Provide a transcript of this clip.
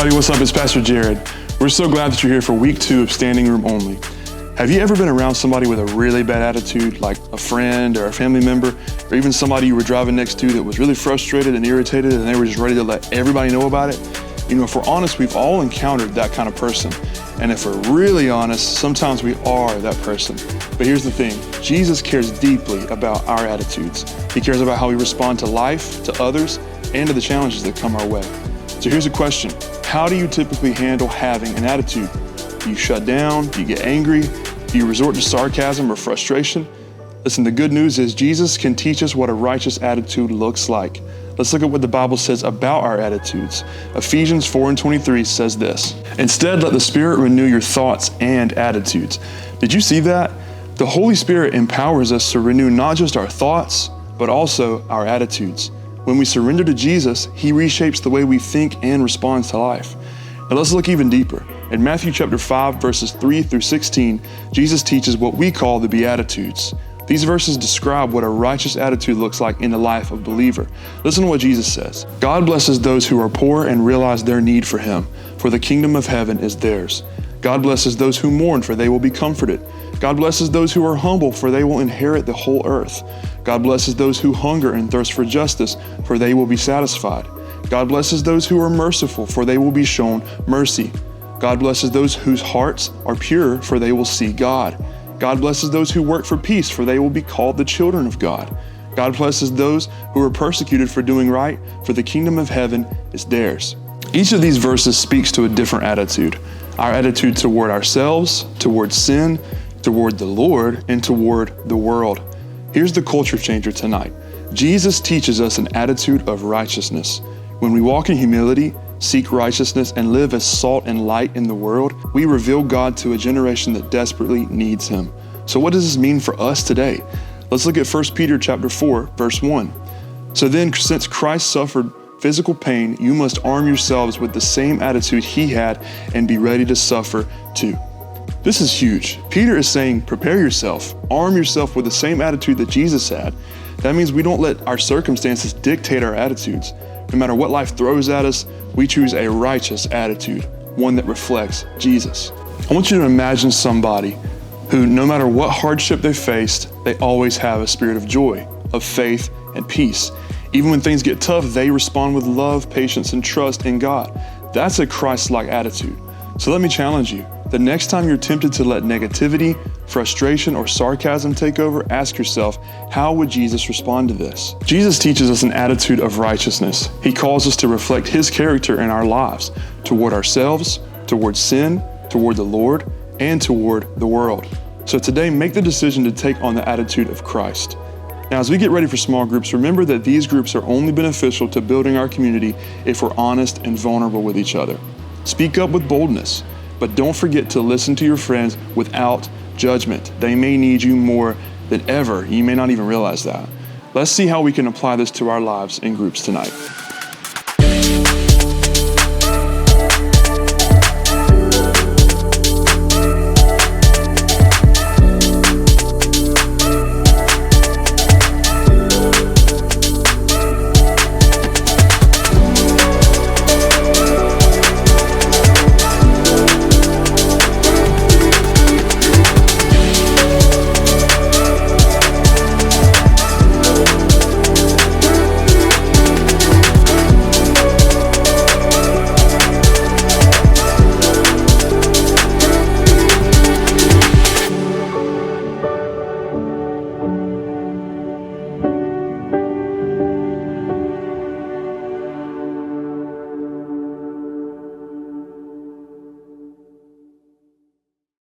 everybody, what's up? It's Pastor Jared. We're so glad that you're here for week 2 of Standing Room Only. Have you ever been around somebody with a really bad attitude, like a friend or a family member, or even somebody you were driving next to that was really frustrated and irritated and they were just ready to let everybody know about it? You know, if we're honest, we've all encountered that kind of person. And if we're really honest, sometimes we are that person. But here's the thing, Jesus cares deeply about our attitudes. He cares about how we respond to life, to others, and to the challenges that come our way. So here's a question. How do you typically handle having an attitude? Do you shut down? Do you get angry? Do you resort to sarcasm or frustration? Listen, the good news is Jesus can teach us what a righteous attitude looks like. Let's look at what the Bible says about our attitudes. Ephesians 4:23 says this, "Instead, let the Spirit renew your thoughts and attitudes." Did you see that? The Holy Spirit empowers us to renew not just our thoughts, but also our attitudes. When we surrender to Jesus, He reshapes the way we think and respond to life. Now let's look even deeper. In Matthew chapter 5, verses 3 through 16, Jesus teaches what we call the Beatitudes. These verses describe what a righteous attitude looks like in the life of a believer. Listen to what Jesus says. "God blesses those who are poor and realize their need for Him, for the kingdom of heaven is theirs. God blesses those who mourn, for they will be comforted. God blesses those who are humble, for they will inherit the whole earth. God blesses those who hunger and thirst for justice, for they will be satisfied. God blesses those who are merciful, for they will be shown mercy. God blesses those whose hearts are pure, for they will see God. God blesses those who work for peace, for they will be called the children of God. God blesses those who are persecuted for doing right, for the kingdom of heaven is theirs." Each of these verses speaks to a different attitude. Our attitude toward ourselves, toward sin, toward the Lord, and toward the world. Here's the culture changer tonight. Jesus teaches us an attitude of righteousness. When we walk in humility, seek righteousness, and live as salt and light in the world, we reveal God to a generation that desperately needs Him. So what does this mean for us today? Let's look at 1 Peter chapter 4, verse 1. "So then, since Christ suffered physical pain, you must arm yourselves with the same attitude He had and be ready to suffer too." This is huge. Peter is saying, prepare yourself, arm yourself with the same attitude that Jesus had. That means we don't let our circumstances dictate our attitudes. No matter what life throws at us, we choose a righteous attitude, one that reflects Jesus. I want you to imagine somebody who, no matter what hardship they faced, they always have a spirit of joy, of faith, and peace. Even when things get tough, they respond with love, patience, and trust in God. That's a Christ-like attitude. So let me challenge you. The next time you're tempted to let negativity, frustration, or sarcasm take over, ask yourself, how would Jesus respond to this? Jesus teaches us an attitude of righteousness. He calls us to reflect His character in our lives, toward ourselves, toward sin, toward the Lord, and toward the world. So today, make the decision to take on the attitude of Christ. Now, as we get ready for small groups, remember that these groups are only beneficial to building our community if we're honest and vulnerable with each other. Speak up with boldness. But don't forget to listen to your friends without judgment. They may need you more than ever. You may not even realize that. Let's see how we can apply this to our lives in groups tonight.